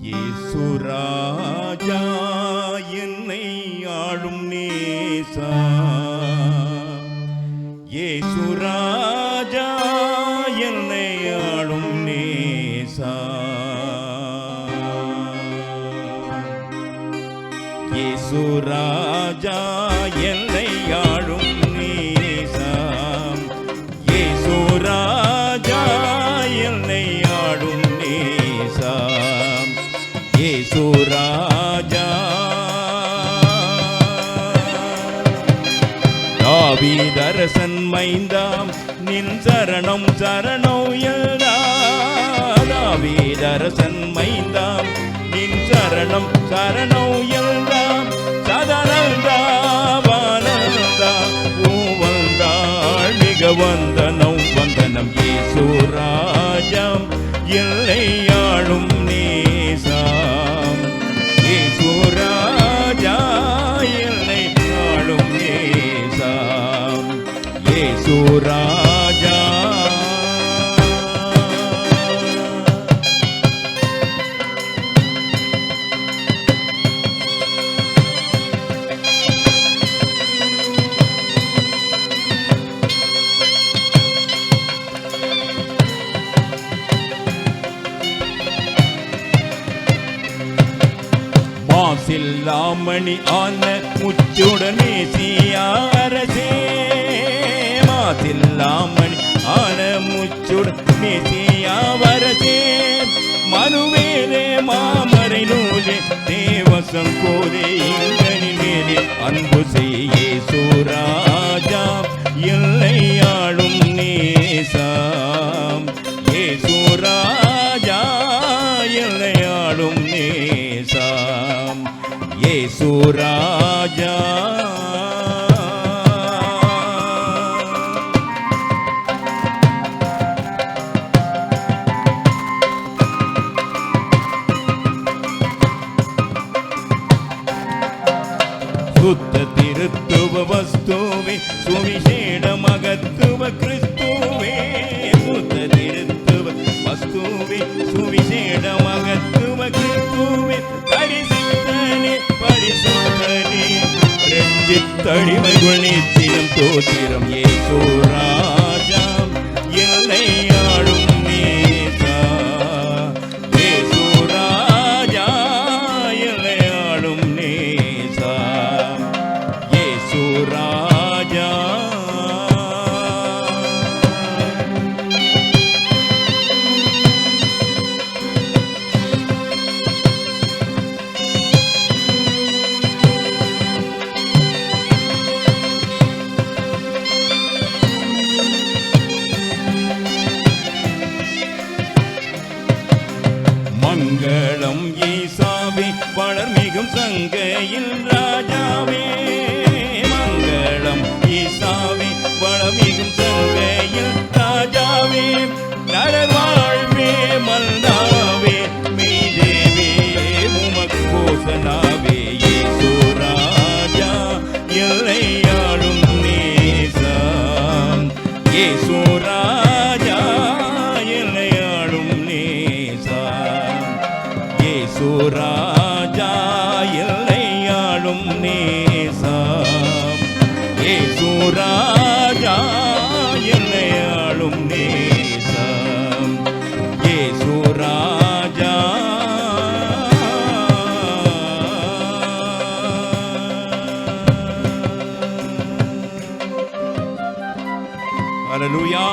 இயேசு ராஜா என்னை ஆளும் நேசா, இயேசு ராஜா என்னை ஆளும் நேசா, இயேசு ராஜா என்னை ஆளும் நேசா, இயேசு ராஜா என்னை ஆளும் நேசா, இயேசு ராஜா. தாவீதரசன் மைந்தாம் நின் சரணம் சரணம் எல்தா, தாவீதரசன் மைந்தாம் நின் சரணம் சரணம் எல்தாம், சதனந்தா வானந்தா ஊவந்தாள் மிக வந்தனம் வந்தனம். இயேசு ராஜம் எல்லை ஆளும் நேசாம், இயேசு ராஜா எல்லை ஆளும் நேசாம், இயேசு ராஜா. மாசில்லாமணி ஆன முச்சுடனே சியாரசே, மாசில்லாமணி ஆன முச்சுடனே சியாவரசே, மனுவேலே மாமரை நூலே தேவசம் கோலே இங்கனி மேலே அன்பு செய்யே சூராஜா எல்லை ஆளும் நேசாம், ஏசு ராஜா எல்லை ஆளும் நேசாம், ஏசு ராஜா. சுத்த திருத்துவ வஸ்துவே சுவிசேட மகத்துவ கிறிஸ்துவே, சுத்த திருத்துவ வஸ்துவே சுவிசேட மகத்துவ கிறிஸ்துவே, பரிசுத்தனே பரிசுத்தனே ரட்சித்தடிமைகள் நித்தியம் தோத்திரம். இயேசு ராஜா எல்லை ஆளும் நேசா, இயேசு ராஜா எல்லை ஆளும் நேசா, இயேசு ராஜா. மங்களம் ஈசாவே வளர்மிகும் சங்கையில் ராஜாவே, மங்களம் ஈசாவே வளர்மிகும் சங்கையில் ராஜாவே, நரவாழ்வே மல்நாவே மீதேவே உமக்கோசனாவே, இயேசு ராஜா எல்லை ஆளும் நேசாம், இயேசு ராஜா எல்லை ஆளும் நேசாம், இயேசு ராஜா எல்லை ஆளும் நேசாம், இயேசு ராஜா எல்லை ஆளும் நேசாம், இயேசு ராஜா. ஹல்லேலூயா.